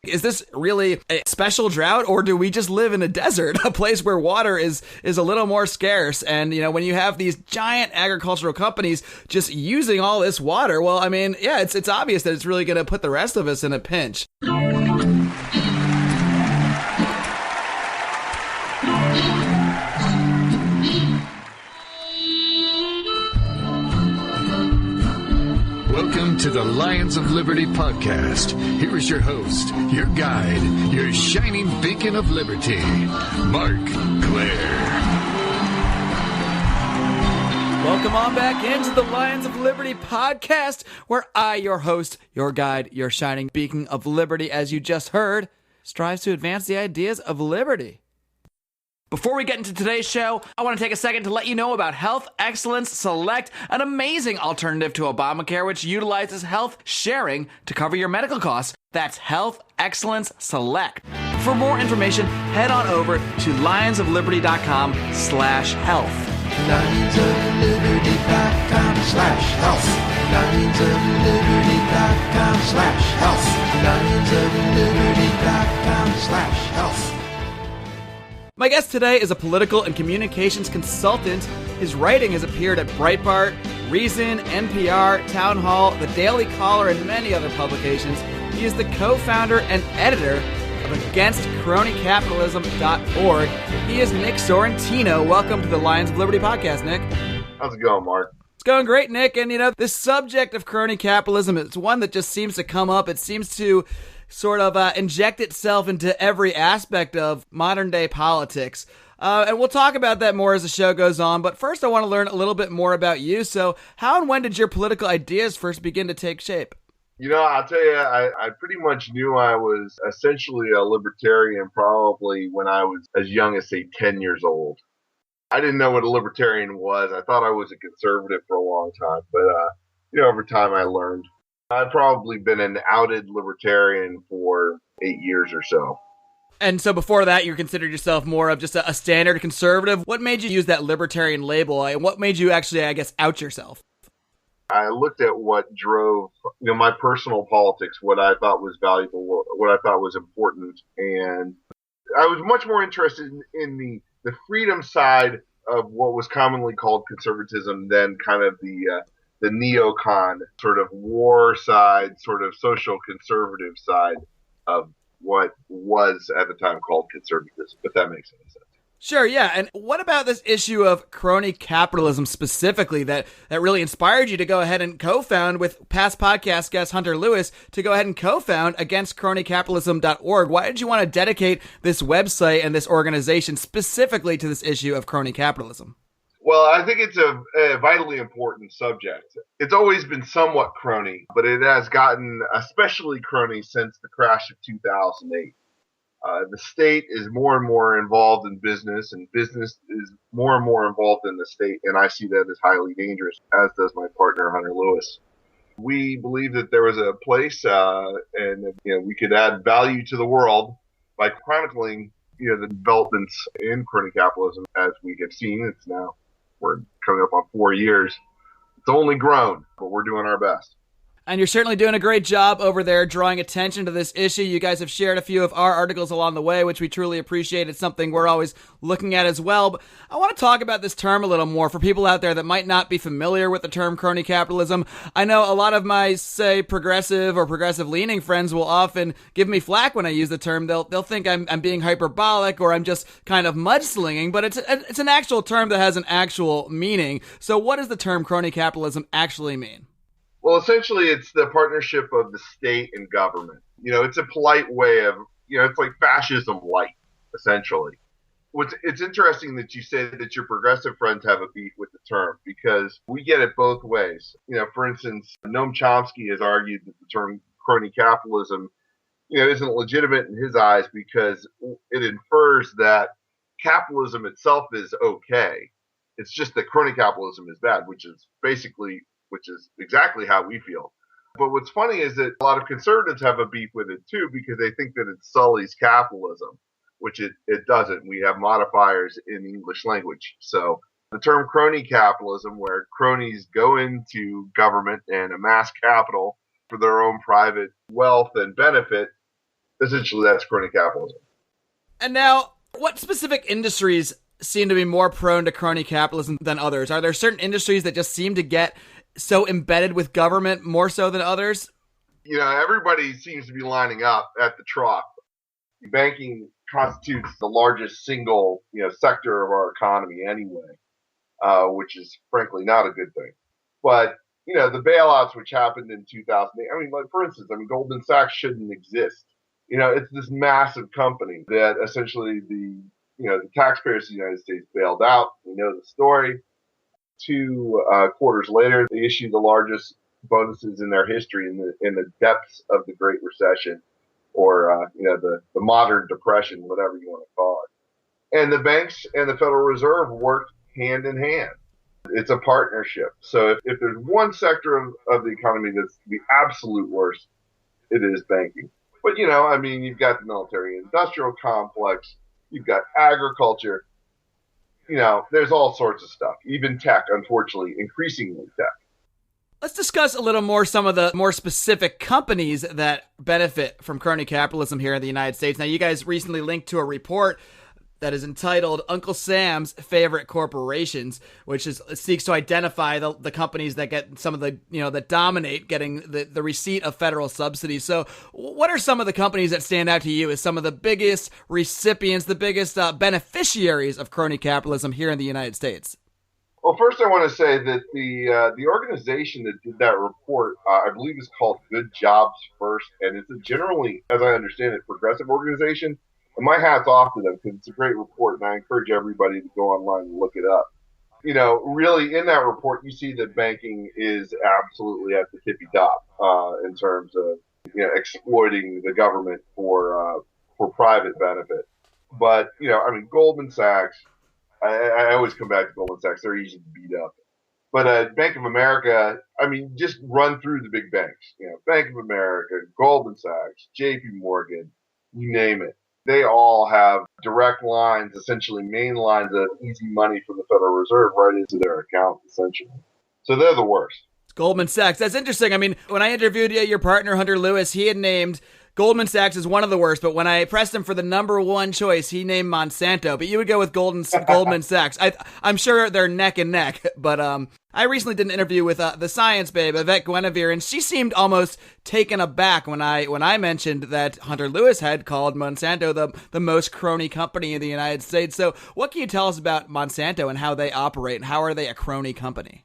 Is this really a special drought, or do we just live in a desert, a place where water is a little more scarce? And, when you have these giant agricultural companies just using all this water, well, I mean, yeah, it's obvious that it's really going to put the rest of us in a pinch. Welcome to the Lions of Liberty podcast. Here is your host, your guide, your shining beacon of liberty, Marc Clair. Welcome on back into the Lions of Liberty podcast, where I, your host, your guide, your shining beacon of liberty, as you just heard, strives to advance the ideas of liberty. Before we get into today's show, I want to take a second to let you know about Health Excellence Select, an amazing alternative to Obamacare, which utilizes health sharing to cover your medical costs. That's Health Excellence Select. For more information, head on over to lionsofliberty.com/health. lionsofliberty.com/health. lionsofliberty.com/health. lionsofliberty.com/health. My guest today is a political and communications consultant. His writing has appeared at Breitbart, Reason, NPR, Town Hall, The Daily Caller, and many other publications. He is the co-founder and editor of AgainstCronyCapitalism.org. He is Nick Sorrentino. Welcome to the Lions of Liberty podcast, Nick. How's it going, Mark? It's going great, Nick. And, this subject of crony capitalism is one that just seems to come up. It seems to sort of inject itself into every aspect of modern day politics. And we'll talk about that more as the show goes on. But first, I want to learn a little bit more about you. So how and when did your political ideas first begin to take shape? I'll tell you, I pretty much knew I was essentially a libertarian probably when I was as young as, say, 10 years old. I didn't know what a libertarian was. I thought I was a conservative for a long time. But, over time I learned. I've probably been an outed libertarian for 8 years or so. And so before that, you considered yourself more of just a standard conservative. What made you use that libertarian label, and what made you actually, I guess, out yourself? I looked at what drove, my personal politics, what I thought was valuable, what I thought was important, and I was much more interested in the freedom side of what was commonly called conservatism than kind of the neocon sort of war side, sort of social conservative side of what was at the time called conservatism, if that makes any sense. Sure, yeah. And what about this issue of crony capitalism specifically that really inspired you to go ahead and co-found with past podcast guest Hunter Lewis to go ahead and co-found AgainstCronyCapitalism.org? Why did you want to dedicate this website and this organization specifically to this issue of crony capitalism? Well, I think it's a vitally important subject. It's always been somewhat crony, but it has gotten especially crony since the crash of 2008. The state is more and more involved in business, and business is more and more involved in the state, and I see that as highly dangerous, as does my partner, Hunter Lewis. We believe that there was a place, and we could add value to the world by chronicling, the developments in crony capitalism as we have seen. We're coming up on 4 years. It's only grown, but we're doing our best. And you're certainly doing a great job over there drawing attention to this issue. You guys have shared a few of our articles along the way, which we truly appreciate. It's something we're always looking at as well. But I want to talk about this term a little more for people out there that might not be familiar with the term crony capitalism. I know a lot of my, say, progressive or progressive-leaning friends will often give me flack when I use the term. They'll think I'm being hyperbolic or I'm just kind of mudslinging, but it's an actual term that has an actual meaning. So what does the term crony capitalism actually mean? Well, essentially, it's the partnership of the state and government. It's a polite way of, it's like fascism light, essentially. It's interesting that you say that your progressive friends have a beef with the term because we get it both ways. For instance, Noam Chomsky has argued that the term crony capitalism, isn't legitimate in his eyes because it infers that capitalism itself is okay. It's just that crony capitalism is bad, which is exactly how we feel. But what's funny is that a lot of conservatives have a beef with it too because they think that it sullies capitalism, which it doesn't. We have modifiers in the English language. So the term crony capitalism, where cronies go into government and amass capital for their own private wealth and benefit, essentially that's crony capitalism. And now, what specific industries seem to be more prone to crony capitalism than others? Are there certain industries that just seem to get so embedded with government more so than others? Everybody seems to be lining up at the trough. Banking constitutes the largest single, sector of our economy anyway, which is frankly not a good thing. But, the bailouts which happened in 2008, for instance, Goldman Sachs shouldn't exist. It's this massive company that essentially the taxpayers of the United States bailed out. We know the story. 2 quarters later, they issued the largest bonuses in their history in the depths of the Great Recession, or the modern depression, whatever you want to call it. And the banks and the Federal Reserve worked hand in hand. It's a partnership. So if there's one sector of the economy that's the absolute worst, it is banking. But you've got the military industrial complex, you've got agriculture, there's all sorts of stuff, even tech, unfortunately, increasingly tech. Let's discuss a little more some of the more specific companies that benefit from crony capitalism here in the United States. Now, you guys recently linked to a report that is entitled Uncle Sam's Favorite Corporations, which seeks to identify the companies that get some of the, that dominate getting the receipt of federal subsidies. So what are some of the companies that stand out to you as some of the biggest recipients, the biggest beneficiaries of crony capitalism here in the United States? Well, first I want to say that the organization that did that report, I believe is called Good Jobs First, and it's a generally, as I understand it, progressive organization. And my hat's off to them because it's a great report, and I encourage everybody to go online and look it up. Really in that report, you see that banking is absolutely at the tippy top in terms of exploiting the government for private benefit. But Goldman Sachs. I always come back to Goldman Sachs. They're easy to beat up. But Bank of America, just run through the big banks. Bank of America, Goldman Sachs, J.P. Morgan, you name it. They all have direct lines, essentially main lines of easy money from the Federal Reserve right into their account, essentially. So they're the worst. Goldman Sachs. That's interesting. When I interviewed your partner, Hunter Lewis, he had named Goldman Sachs as one of the worst, but when I pressed him for the number one choice, he named Monsanto. But you would go with Goldman Sachs. I'm sure they're neck and neck, but I recently did an interview with the science babe, Yvette Guinevere, and she seemed almost taken aback when I mentioned that Hunter Lewis had called Monsanto the most crony company in the United States. So what can you tell us about Monsanto and how they operate, and how are they a crony company?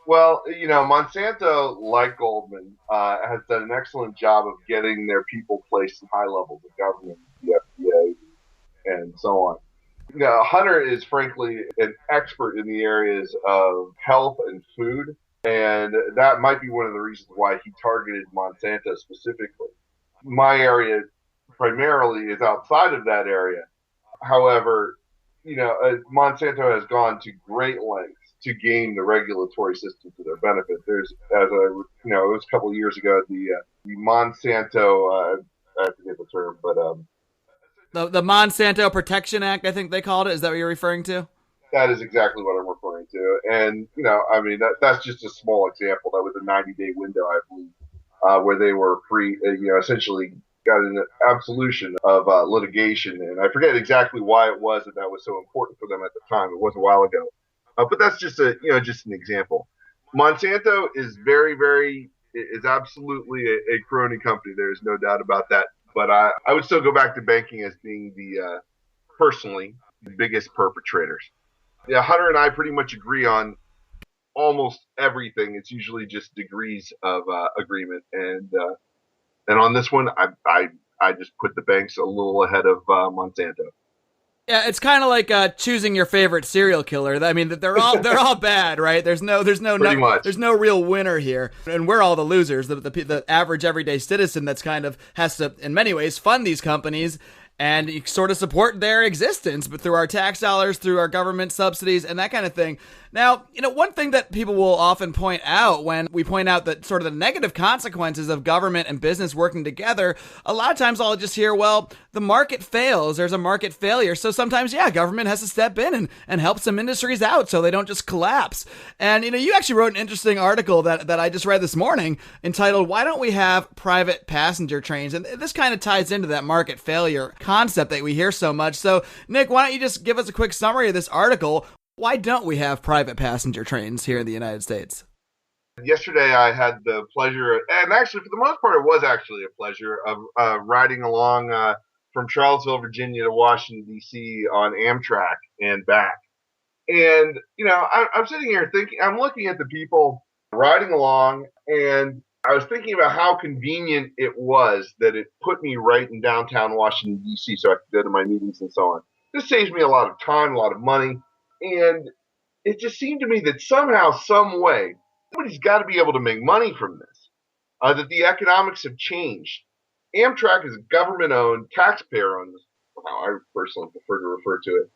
Well, Monsanto, like Goldman, has done an excellent job of getting their people placed in high levels of government, the FDA, and so on. Hunter is frankly an expert in the areas of health and food, and that might be one of the reasons why he targeted Monsanto specifically. My area primarily is outside of that area. However, Monsanto has gone to great lengths to game the regulatory system to their benefit. There's, it was a couple of years ago, the Monsanto, I forget the term, but the Monsanto Protection Act, I think they called it. Is that what you're referring to? That is exactly what I'm referring to. And that's just a small example. That was a 90-day window, I believe, where they were free, essentially got an absolution of litigation. And I forget exactly why it was that was so important for them at the time. It was a while ago. But that's just just an example. Monsanto is is absolutely a crony company. There is no doubt about that. But I would still go back to banking as being personally, the biggest perpetrators. Yeah, Hunter and I pretty much agree on almost everything. It's usually just degrees of agreement. And on this one, I just put the banks a little ahead of Monsanto. Yeah, it's kind of like choosing your favorite serial killer. They're all bad, right? There's no real winner here, and we're all the losers. The average everyday citizen that's kind of has to, in many ways, fund these companies and sort of support their existence, but through our tax dollars, through our government subsidies, and that kind of thing. Now, one thing that people will often point out when we point out that sort of the negative consequences of government and business working together, a lot of times I'll just hear, well, the market fails. There's a market failure. So sometimes, government has to step in and help some industries out so they don't just collapse. And, you actually wrote an interesting article that I just read this morning entitled, "Why Don't We Have Private Passenger Trains?" And this kind of ties into that market failure concept that we hear so much. So, Nick, why don't you just give us a quick summary of this article? Why don't we have private passenger trains here in the United States? Yesterday, I had the pleasure, and actually, for the most part, it was actually a pleasure of riding along from Charlottesville, Virginia to Washington, D.C. on Amtrak and back. And, I'm sitting here thinking, I'm looking at the people riding along, and I was thinking about how convenient it was that it put me right in downtown Washington, D.C., so I could go to my meetings and so on. This saves me a lot of time, a lot of money. And it just seemed to me that somehow, some way, somebody's got to be able to make money from this, that the economics have changed. Amtrak is government-owned, taxpayer-owned, how I personally prefer to refer to it,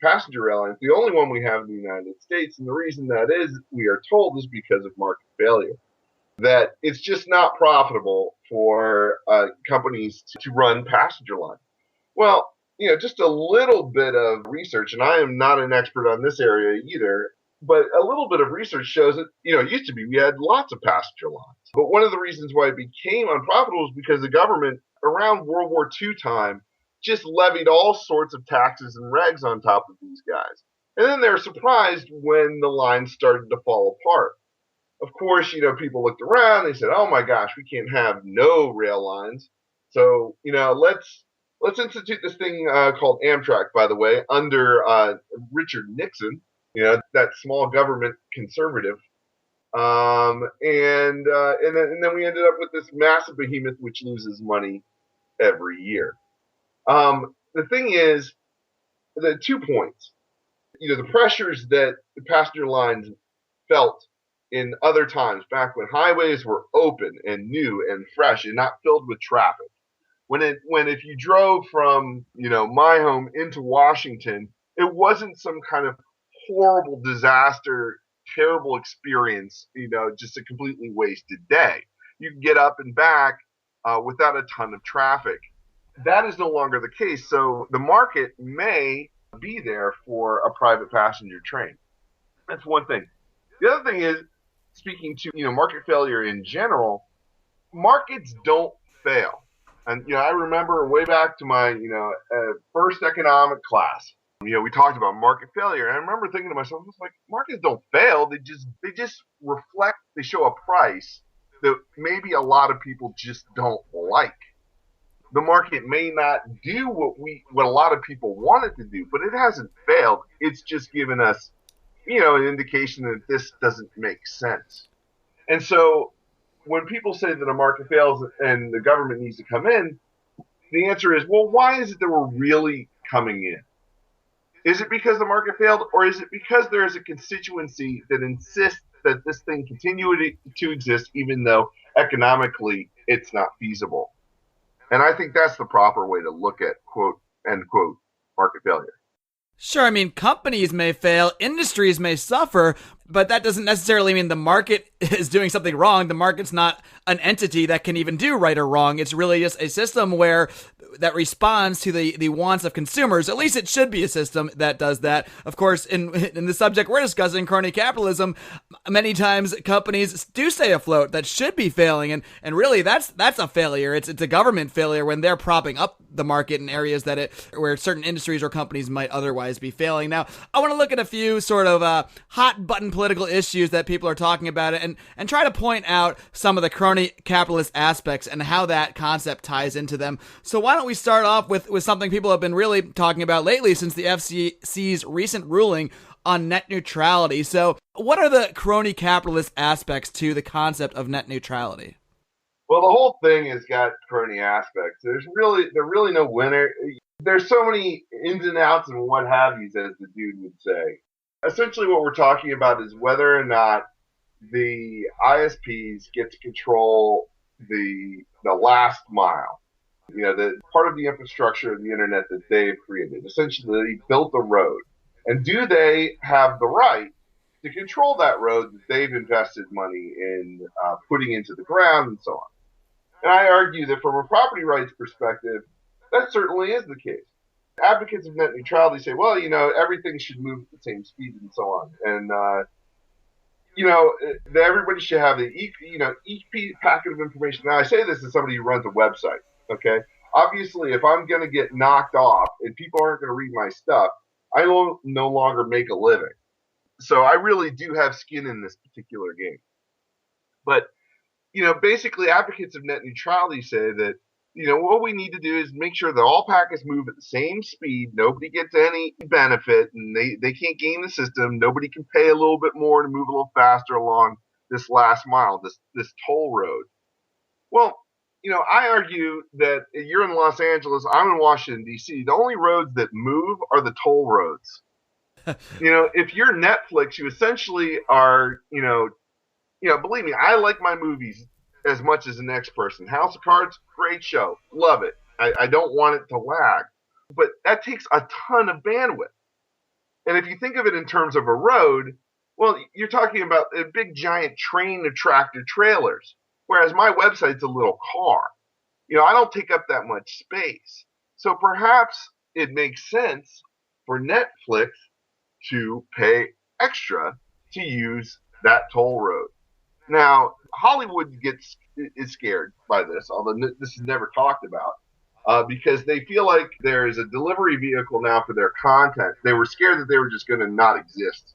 passenger airline. It's the only one we have in the United States, and the reason that is, we are told, is because of market failure, that it's just not profitable for companies to run passenger lines. Well, just a little bit of research, and I am not an expert on this area either, but a little bit of research shows that, it used to be we had lots of passenger lines. But one of the reasons why it became unprofitable is because the government, around World War II time, just levied all sorts of taxes and regs on top of these guys. And then they were surprised when the lines started to fall apart. Of course, people looked around, they said, oh my gosh, we can't have no rail lines. So, let's institute this thing called Amtrak, by the way, under Richard Nixon, that small government conservative. And then we ended up with this massive behemoth which loses money every year. The thing is, the 2 points. The pressures that the passenger lines felt in other times, back when highways were open and new and fresh and not filled with traffic. When if you drove from, my home into Washington, it wasn't some kind of horrible disaster, terrible experience, just a completely wasted day. You can get up and back without a ton of traffic. That is no longer the case. So the market may be there for a private passenger train. That's one thing. The other thing is, speaking to, market failure in general, markets don't fail. And, I remember way back to my, first economic class, we talked about market failure. And I remember thinking to myself, it's like, markets don't fail. They just reflect, they show a price that maybe a lot of people just don't like. The market may not do what a lot of people want it to do, but it hasn't failed. It's just given us, an indication that this doesn't make sense. And so when people say that a market fails and the government needs to come in, the answer is, well, why is it that we're really coming in? Is it because the market failed, or is it because there is a constituency that insists that this thing continue to exist even though economically it's not feasible? And I think that's the proper way to look at, quote, end quote, market failure. Sure, I mean, companies may fail, industries may suffer, but that doesn't necessarily mean the market is doing something wrong. The market's not an entity that can even do right or wrong. It's really just a system that responds to the wants of consumers. At least it should be a system that does that. Of course, in the subject we're discussing, crony capitalism, many times companies do stay afloat that should be failing, and really that's a failure. It's a government failure when they're propping up the market in areas where certain industries or companies might otherwise be failing. Now, I want to look at a few sort of hot button political issues that people are talking about and try to point out some of the crony capitalist aspects and how that concept ties into them. So why don't we start off with something people have been really talking about lately since the FCC's recent ruling on net neutrality. So what are the crony capitalist aspects to the concept of net neutrality? Well, the whole thing has got crony aspects. There's really no winner. There's so many ins and outs and what have yous, as the dude would say. Essentially what we're talking about is whether or not the ISPs get to control the last mile. The part of the infrastructure of the internet that they've created. Essentially, they built the road. And do they have the right to control that road that they've invested money in putting into the ground and so on. And I argue that from a property rights perspective, that certainly is the case. Advocates of net neutrality say, well, everything should move at the same speed and so on. And, everybody should have each packet of information. Now, I say this as somebody who runs a website, okay? Obviously, if I'm going to get knocked off and people aren't going to read my stuff, I will no longer make a living. So I really do have skin in this particular game. But, basically advocates of net neutrality say that, what we need to do is make sure that all packets move at the same speed. Nobody gets any benefit, and they can't game the system. Nobody can pay a little bit more to move a little faster along this last mile, this toll road. Well, I argue that you're in Los Angeles, I'm in Washington, D.C. The only roads that move are the toll roads. If you're Netflix, you essentially are, believe me, I like my movies as much as the next person. House of Cards, great show. Love it. I don't want it to lag. But that takes a ton of bandwidth. And if you think of it in terms of a road, well, you're talking about a big giant train of tractor trailers. Whereas my website's a little car. I don't take up that much space. So perhaps it makes sense for Netflix to pay extra to use that toll road. Now, Hollywood is scared by this, although this is never talked about, because they feel like there is a delivery vehicle now for their content. They were scared that they were just going to not exist.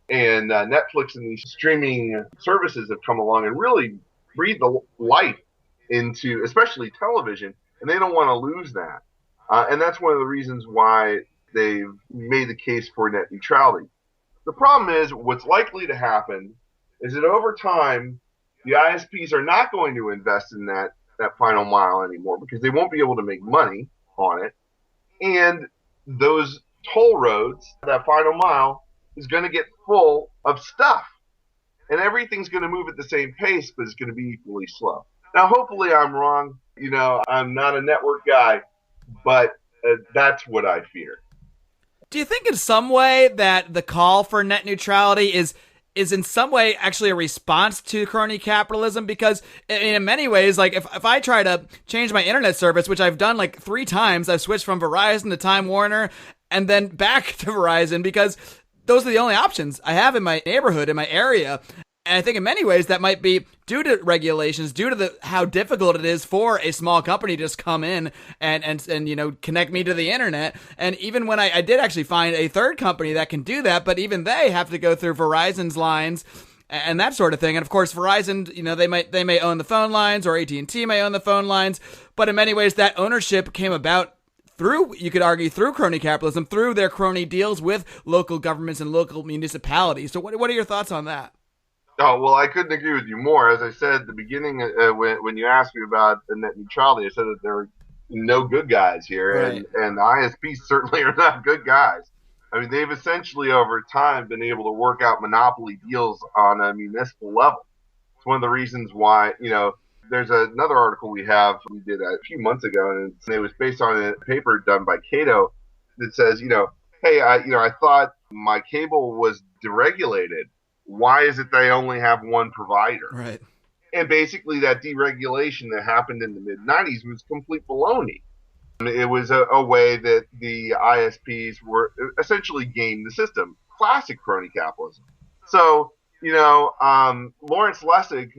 And Netflix and these streaming services have come along and really breathe the life into, especially television, and they don't want to lose that. And that's one of the reasons why they've made the case for net neutrality. The problem is, what's likely to happen is that over time, the ISPs are not going to invest in that final mile anymore because they won't be able to make money on it. And those toll roads, that final mile, is going to get full of stuff. And everything's going to move at the same pace, but it's going to be equally slow. Now, hopefully I'm wrong. I'm not a network guy, but that's what I fear. Do you think in some way that the call for net neutrality is in some way actually a response to crony capitalism? Because in many ways, like if I try to change my internet service, which I've done like 3 times, I've switched from Verizon to Time Warner and then back to Verizon because those are the only options I have in my neighborhood, in my area. And I think in many ways that might be due to regulations, due to how difficult it is for a small company to just come in and connect me to the internet. And even when I did actually find a third company that can do that, but even they have to go through Verizon's lines and that sort of thing. And of course, Verizon, they may own the phone lines, or AT&T may own the phone lines, but in many ways that ownership came about through, you could argue, through crony capitalism, through their crony deals with local governments and local municipalities. So what are your thoughts on that? Oh, well, I couldn't agree with you more. As I said at the beginning, when you asked me about the net neutrality, I said that there are no good guys here, right. and the ISPs certainly are not good guys. I mean, they've essentially over time been able to work out monopoly deals on a municipal level. It's one of the reasons why, there's another article we did a few months ago, and it was based on a paper done by Cato that says, hey, I thought my cable was deregulated. Why is it they only have one provider? Right. And basically that deregulation that happened in the mid-90s was complete baloney. It was a way that the ISPs were essentially gamed the system. Classic crony capitalism. So, Lawrence Lessig,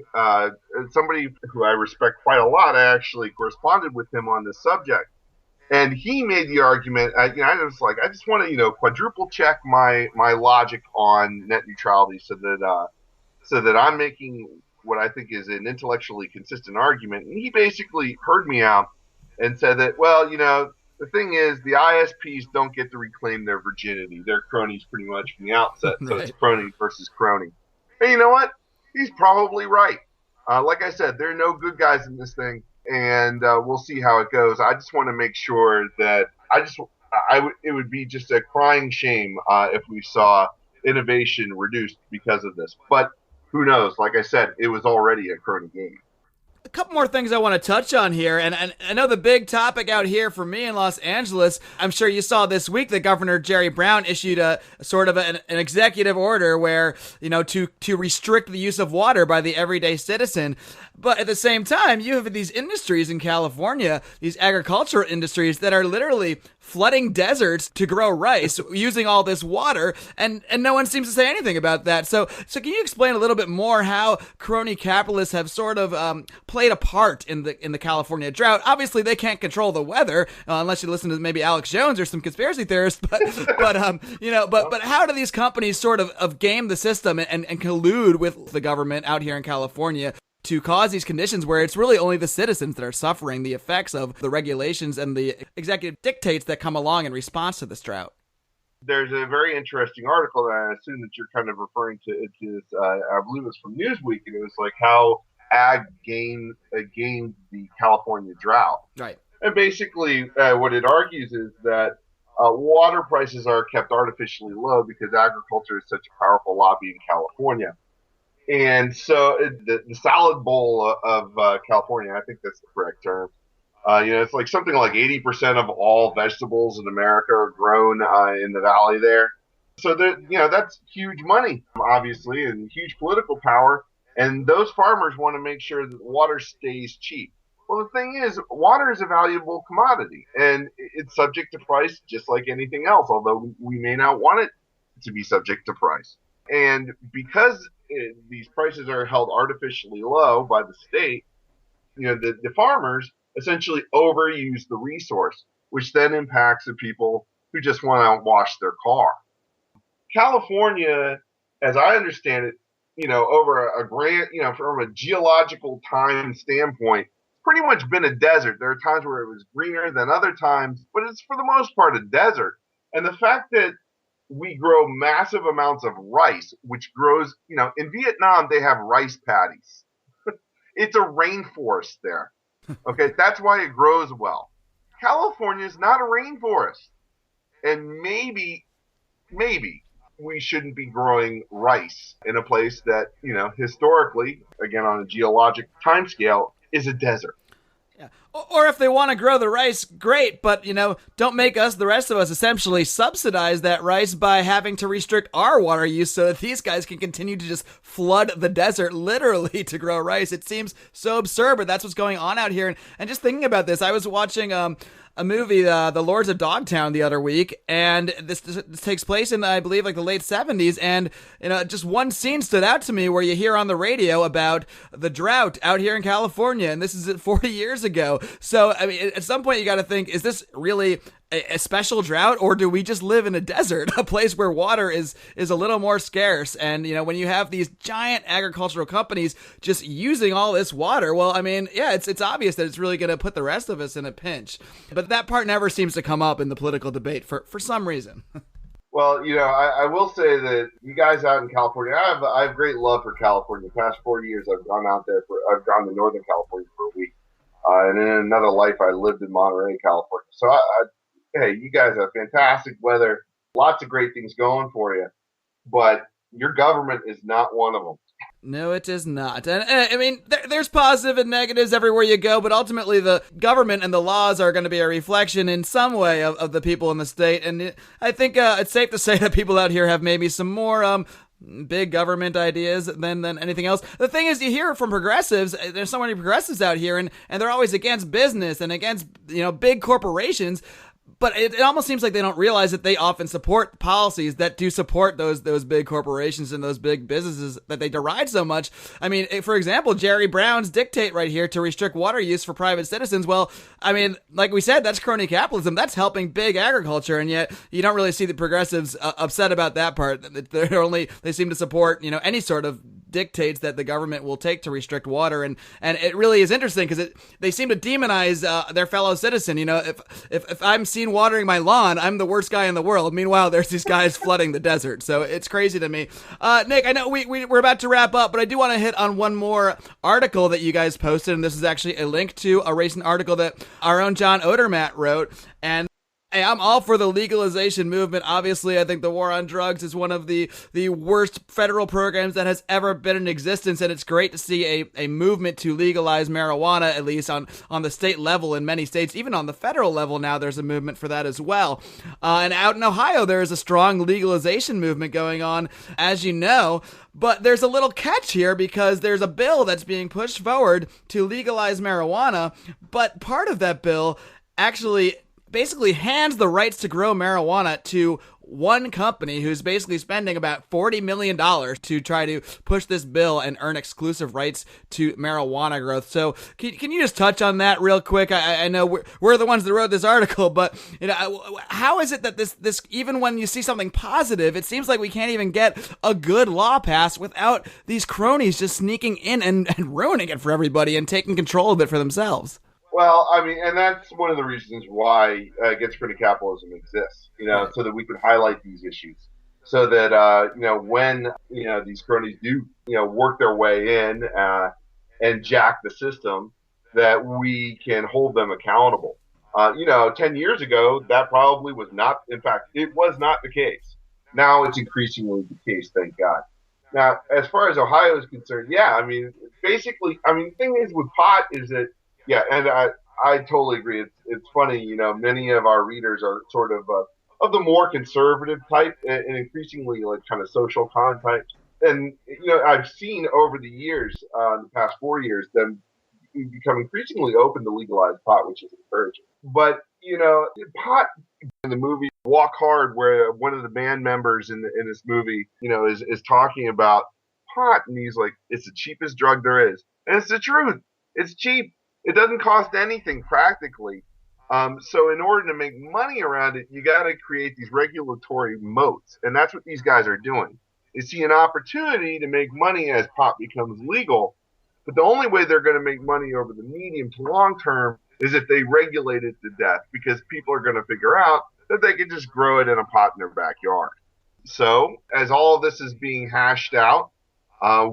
somebody who I respect quite a lot, I actually corresponded with him on this subject. And he made the argument, I was like, I just want to, quadruple check my logic on net neutrality so that I'm making what I think is an intellectually consistent argument. And he basically heard me out and said that, well, the thing is the ISPs don't get to reclaim their virginity. They're cronies pretty much from the outset. So Right. It's crony versus crony. And you know what? He's probably right. Like I said, there are no good guys in this thing. And we'll see how it goes. I just want to make sure that it would be just a crying shame if we saw innovation reduced because of this. But who knows? Like I said, it was already a crony game. couple more things I want to touch on here, and I know the big topic out here for me in Los Angeles, I'm sure you saw this week that Governor Jerry Brown issued a sort of an executive order where, to restrict the use of water by the everyday citizen. But at the same time, you have these industries in California, these agricultural industries that are literally flooding deserts to grow rice using all this water, and no one seems to say anything about that. So can you explain a little bit more how crony capitalists have sort of played a part in the California drought? Obviously, they can't control the weather unless you listen to maybe Alex Jones or some conspiracy theorists. But how do these companies sort of game the system and collude with the government out here in California to cause these conditions where it's really only the citizens that are suffering the effects of the regulations and the executive dictates that come along in response to this drought? There's a very interesting article that I assume that you're kind of referring to. It is, I believe it's from Newsweek, and it was like how ag gained the California drought. Right. And basically, what it argues is that water prices are kept artificially low because agriculture is such a powerful lobby in California. And so the salad bowl of California, I think that's the correct term. It's like something like 80% of all vegetables in America are grown in the valley there. So that's huge money, obviously, and huge political power. And those farmers want to make sure that water stays cheap. Well, the thing is, water is a valuable commodity, and it's subject to price just like anything else, although we may not want it to be subject to price. And because these prices are held artificially low by the state, the farmers essentially overuse the resource, which then impacts the people who just want to wash their car. California, as I understand it, over a grand, from a geological time standpoint, pretty much been a desert. There are times where it was greener than other times, but it's for the most part a desert. And the fact that we grow massive amounts of rice, which grows, in Vietnam, they have rice paddies. It's a rainforest there. Okay, that's why it grows well. California is not a rainforest. And maybe we shouldn't be growing rice in a place that, historically, again, on a geologic timescale, is a desert. Yeah. Or if they want to grow the rice, great, but, don't make us, the rest of us, essentially subsidize that rice by having to restrict our water use so that these guys can continue to just flood the desert literally to grow rice. It seems so absurd, but that's what's going on out here. And just thinking about this, I was watching a movie, The Lords of Dogtown, the other week, and this takes place in, I believe, like the late 70s, and just one scene stood out to me where you hear on the radio about the drought out here in California, and this is 40 years ago. So, I mean, at some point you got to think, is this really a special drought, or do we just live in a desert, a place where water is a little more scarce? And, when you have these giant agricultural companies just using all this water, well, I mean, yeah, it's obvious that it's really going to put the rest of us in a pinch. But that part never seems to come up in the political debate for some reason. Well, I will say that you guys out in California, I have great love for California. The past 4 years, I've gone I've gone to Northern California for a week. And in another life, I lived in Monterey, California. So hey, you guys have fantastic weather, lots of great things going for you, but your government is not one of them. No, it is not. And I mean, there's positive and negatives everywhere you go, but ultimately the government and the laws are going to be a reflection in some way of the people in the state. And I think it's safe to say that people out here have maybe some more big government ideas than anything else. The thing is, you hear from progressives, there's so many progressives out here, and they're always against business and against, big corporations. But it almost seems like they don't realize that they often support policies that do support those big corporations and those big businesses that they deride so much. I mean, for example, Jerry Brown's dictate right here to restrict water use for private citizens. Well, I mean, like we said, that's crony capitalism. That's helping big agriculture, and yet you don't really see the progressives upset about that part. They seem to support any sort of dictates that the government will take to restrict water, and it really is interesting because they seem to demonize their fellow citizen. If I'm seen watering my lawn, I'm the worst guy in the world. Meanwhile, there's these guys flooding the desert. So it's crazy to me. Nick, I know we're about to wrap up, but I do want to hit on one more article that you guys posted, and this is actually a link to a recent article that our own John Odermatt wrote. And Hey, I'm all for the legalization movement. Obviously, I think the war on drugs is one of the worst federal programs that has ever been in existence, and it's great to see a movement to legalize marijuana, at least on the state level in many states. Even on the federal level now, there's a movement for that as well. And out in Ohio, there is a strong legalization movement going on, as you know. But there's a little catch here because there's a bill that's being pushed forward to legalize marijuana, but part of that bill actually basically hands the rights to grow marijuana to one company who's basically spending about $40 million to try to push this bill and earn exclusive rights to marijuana growth. So can you just touch on that real quick? I know we're the ones that wrote this article, but how is it that this even when you see something positive, it seems like we can't even get a good law passed without these cronies just sneaking in and ruining it for everybody and taking control of it for themselves? Well, I mean, and that's one of the reasons why Against Crony Capitalism exists, so that we can highlight these issues, so that, when, these cronies do, work their way in and jack the system, that we can hold them accountable. 10 years ago, that probably was not, in fact, it was not the case. Now it's increasingly the case, thank God. Now, as far as Ohio is concerned, basically, the thing is with pot is that, yeah, and I totally agree. It's funny, many of our readers are sort of the more conservative type and increasingly like kind of social con type. And, I've seen over the years, the past 4 years, them become increasingly open to legalize pot, which is encouraging. But, pot in the movie Walk Hard, where one of the band members in this movie, is talking about pot, and he's like, it's the cheapest drug there is. And it's the truth. It's cheap. It doesn't cost anything practically. So in order to make money around it, you got to create these regulatory moats. And that's what these guys are doing. They see an opportunity to make money as pot becomes legal. But the only way they're going to make money over the medium to long term is if they regulate it to death, because people are going to figure out that they can just grow it in a pot in their backyard. So as all of this is being hashed out,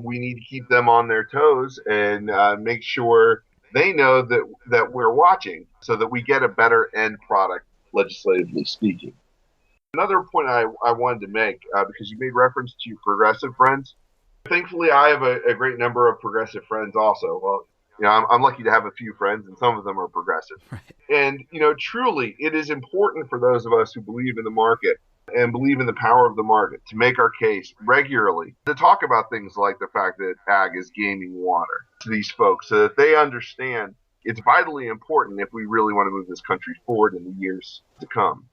we need to keep them on their toes and make sure they know that we're watching, so that we get a better end product, legislatively speaking. Another point I wanted to make, because you made reference to your progressive friends. Thankfully, I have a great number of progressive friends also. Well, I'm lucky to have a few friends, and some of them are progressive. Right. And, truly, it is important for those of us who believe in the market and believe in the power of the market to make our case regularly, to talk about things like the fact that ag is gaming water to these folks, so that they understand it's vitally important if we really want to move this country forward in the years to come.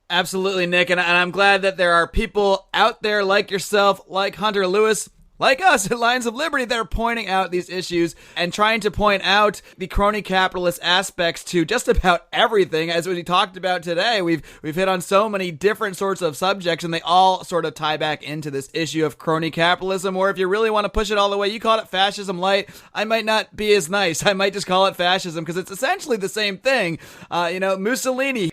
Absolutely, Nick, and I'm glad that there are people out there like yourself, like Hunter Lewis, like us at Lions of Liberty, that are pointing out these issues and trying to point out the crony capitalist aspects to just about everything. As we talked about today, we've hit on so many different sorts of subjects, and they all sort of tie back into this issue of crony capitalism. Or if you really want to push it all the way, you call it fascism light. I might not be as nice. I might just call it fascism, because it's essentially the same thing. Mussolini,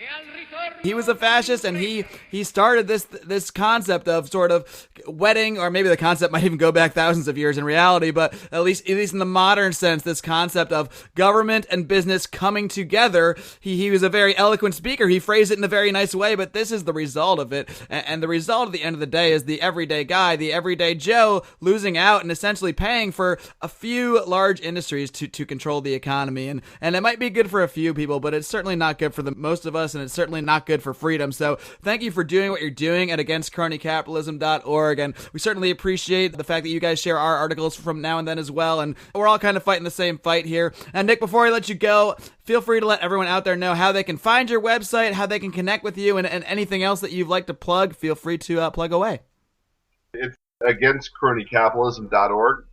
he was a fascist, and he started this concept of sort of wedding, or maybe the concept might even go back thousands of years in reality, but at least in the modern sense, this concept of government and business coming together. He was a very eloquent speaker. He phrased it in a very nice way, but this is the result of it. And the result at the end of the day is the everyday guy, the everyday Joe, losing out and essentially paying for a few large industries to control the economy. And it might be good for a few people, but it's certainly not good for the most of us, and it's certainly not good for freedom. So thank you for doing what you're doing at againstcronycapitalism.org, and we certainly appreciate the fact that you guys share our articles from now and then as well, and we're all kind of fighting the same fight here. And Nick, before I let you go, feel free to let everyone out there know how they can find your website, how they can connect with you, and anything else that you'd like to plug. Feel free to plug away. It's againstcronycapitalism.org.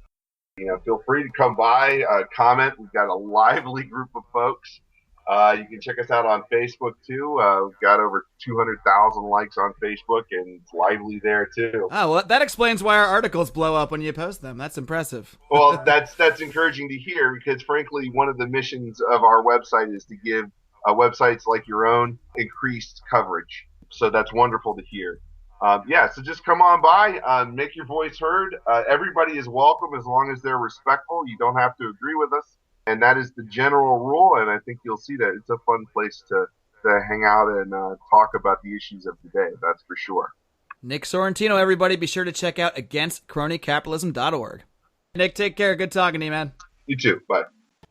Feel free to come by, comment. We've got a lively group of folks. You can check us out on Facebook, too. We've got over 200,000 likes on Facebook, and it's lively there, too. Oh, well, that explains why our articles blow up when you post them. That's impressive. Well, that's encouraging to hear, because, frankly, one of the missions of our website is to give websites like your own increased coverage. So that's wonderful to hear. So just come on by, make your voice heard. Everybody is welcome as long as they're respectful. You don't have to agree with us. And that is the general rule, and I think you'll see that it's a fun place to to hang out and talk about the issues of the day. That's for sure. Nick Sorrentino, everybody, be sure to check out againstcronycapitalism.org. Nick, take care. Good talking to you, man. You too. Bye.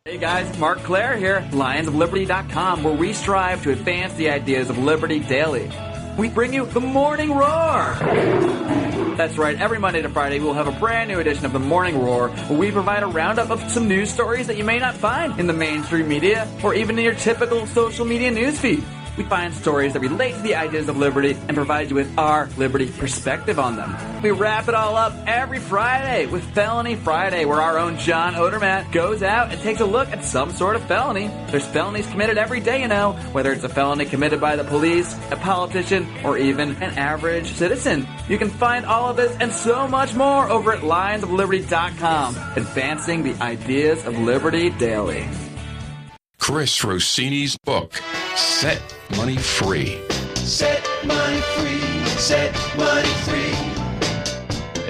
Hey guys, Marc Clair here, lionsofliberty.com, where we strive to advance the ideas of liberty daily. We bring you the Morning Roar. That's right, every Monday to Friday we'll have a brand new edition of the Morning Roar, where we provide a roundup of some news stories that you may not find in the mainstream media or even in your typical social media newsfeed. We find stories that relate to the ideas of liberty and provide you with our liberty perspective on them. We wrap it all up every Friday with Felony Friday, where our own John Odermatt goes out and takes a look at some sort of felony. There's felonies committed every day, you know, whether it's a felony committed by the police, a politician, or even an average citizen. You can find all of this and so much more over at lionsofliberty.com, advancing the ideas of liberty daily. Chris Rossini's book, Set Money Free. Set money free, set money free.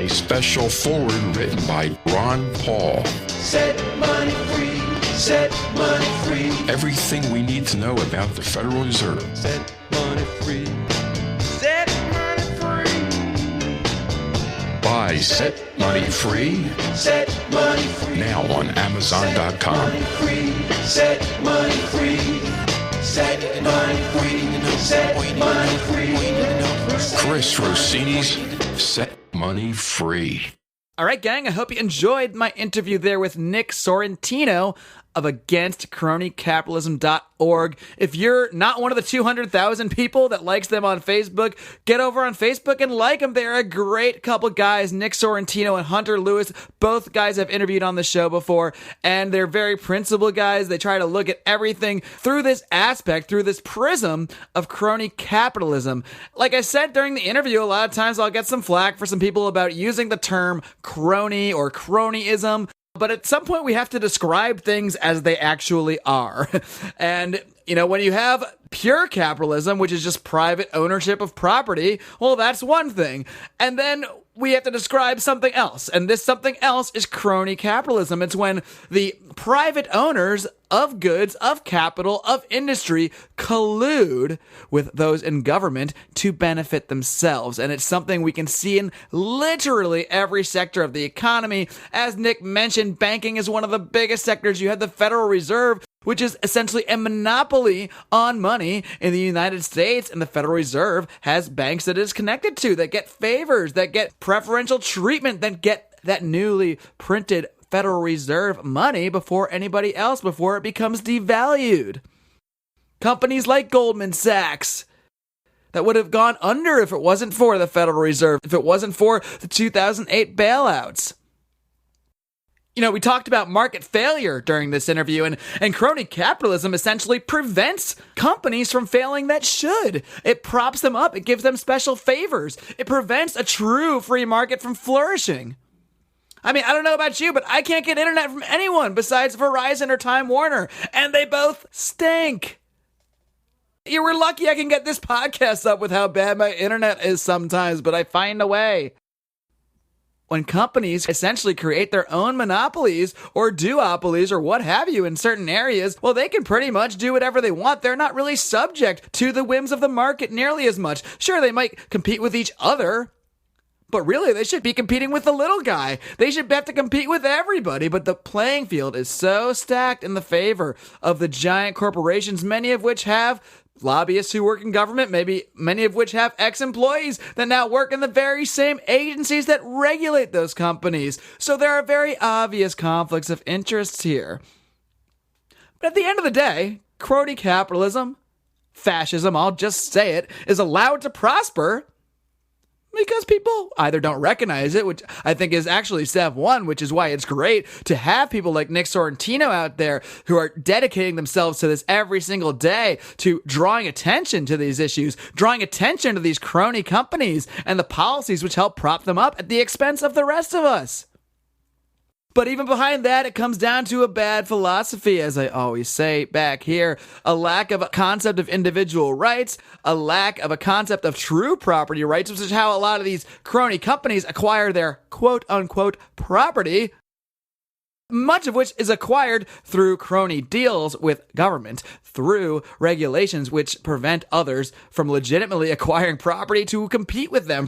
A special foreword written by Ron Paul. Set money free, set money free. Everything we need to know about the Federal Reserve. Set money free, set money free. Buy Set Money Free Set money free. now on Amazon.com. Money free, set money free. Set money free, set money free. Chris Rossini's Set Money Free. All right, gang, I hope you enjoyed my interview there with Nick Sorrentino of againstcronycapitalism.org. If you're not one of the 200,000 people that likes them on Facebook, get over on Facebook and like them. They're a great couple guys, Nick Sorrentino and Hunter Lewis. Both guys I've interviewed on the show before, and they're very principled guys. They try to look at everything through this aspect, through this prism of crony capitalism. Like I said during the interview, a lot of times I'll get some flack for some people about using the term crony or cronyism. But at some point, we have to describe things as they actually are. And, you know, when you have pure capitalism, which is just private ownership of property, well, that's one thing. And then we have to describe something else. And this something else is crony capitalism. It's when the private owners of goods, of capital, of industry collude with those in government to benefit themselves. And it's something we can see in literally every sector of the economy. As Nick mentioned, banking is one of the biggest sectors. You have the Federal Reserve, which is essentially a monopoly on money in the United States. And the Federal Reserve has banks that it is connected to that get favors, that get preferential treatment, that get that newly printed Federal Reserve money before anybody else, before it becomes devalued. Companies like Goldman Sachs that would have gone under if it wasn't for the Federal Reserve, if it wasn't for the 2008 bailouts. You know, we talked about market failure during this interview, and crony capitalism essentially prevents companies from failing that should. It props them up. It gives them special favors. It prevents a true free market from flourishing. I mean, I don't know about you, but I can't get internet from anyone besides Verizon or Time Warner, and they both stink. You were lucky I can get this podcast up with how bad my internet is sometimes, but I find a way. When companies essentially create their own monopolies or duopolies or what have you in certain areas, well, they can pretty much do whatever they want. They're not really subject to the whims of the market nearly as much. Sure, they might compete with each other, but really they should be competing with the little guy. They should have to compete with everybody, but the playing field is so stacked in the favor of the giant corporations, many of which have lobbyists who work in government, maybe many of which have ex-employees that now work in the very same agencies that regulate those companies. So there are very obvious conflicts of interests here. But at the end of the day, crony capitalism, fascism, I'll just say it, is allowed to prosper because people either don't recognize it, which I think is actually step one, which is why it's great to have people like Nick Sorrentino out there who are dedicating themselves to this every single day, to drawing attention to these issues, drawing attention to these crony companies and the policies which help prop them up at the expense of the rest of us. But even behind that, it comes down to a bad philosophy, as I always say back here, a lack of a concept of individual rights, a lack of a concept of true property rights, which is how a lot of these crony companies acquire their quote-unquote property. much of which is acquired through crony deals with government, through regulations which prevent others from legitimately acquiring property to compete with them.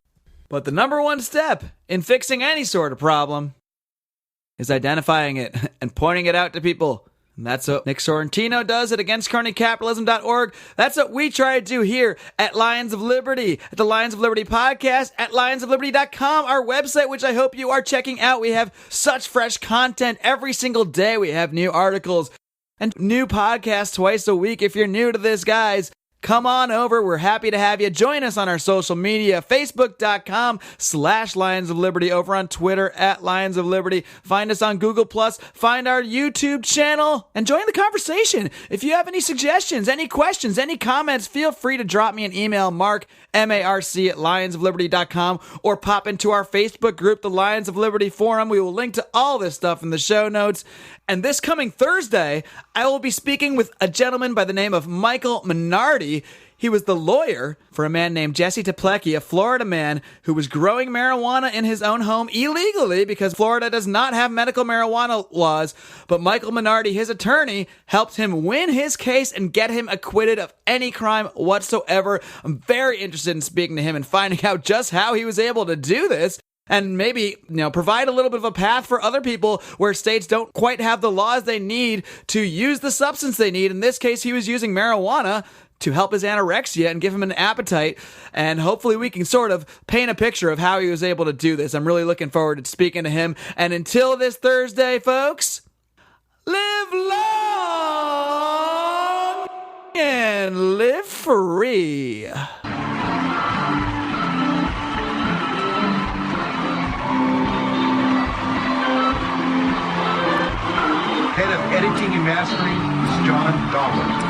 But the number one step in fixing any sort of problem is identifying it and pointing it out to people. And that's what Nick Sorrentino does at againstcronycapitalism.org. That's what we try to do here at Lions of Liberty, at the Lions of Liberty podcast, at lionsofliberty.com, our website, which I hope you are checking out. We have such fresh content every single day. We have new articles and new podcasts twice a week. If you're new to this, guys, come on over. We're happy to have you. Join us on our social media, facebook.com/Lions of Liberty, over on Twitter at Lions of Liberty. Find us on Google+, find our YouTube channel, and join the conversation. If you have any suggestions, any questions, any comments, feel free to drop me an email, Marc, M-A-R-C, at lionsofliberty.com, or pop into our Facebook group, the Lions of Liberty Forum. We will link to all this stuff in the show notes. And this coming Thursday, I will be speaking with a gentleman by the name of Michael Minardi. He was the lawyer for a man named Jesse Teplecki, a Florida man who was growing marijuana in his own home illegally because Florida does not have medical marijuana laws. But Michael Minardi, his attorney, helped him win his case and get him acquitted of any crime whatsoever. I'm very interested in speaking to him and finding out just how he was able to do this. And maybe, provide a little bit of a path for other people where states don't quite have the laws they need to use the substance they need. In this case, he was using marijuana to help his anorexia and give him an appetite. And hopefully we can sort of paint a picture of how he was able to do this. I'm really looking forward to speaking to him. And until this Thursday, folks, live long and live free. Head of editing and mastering is John Goblin.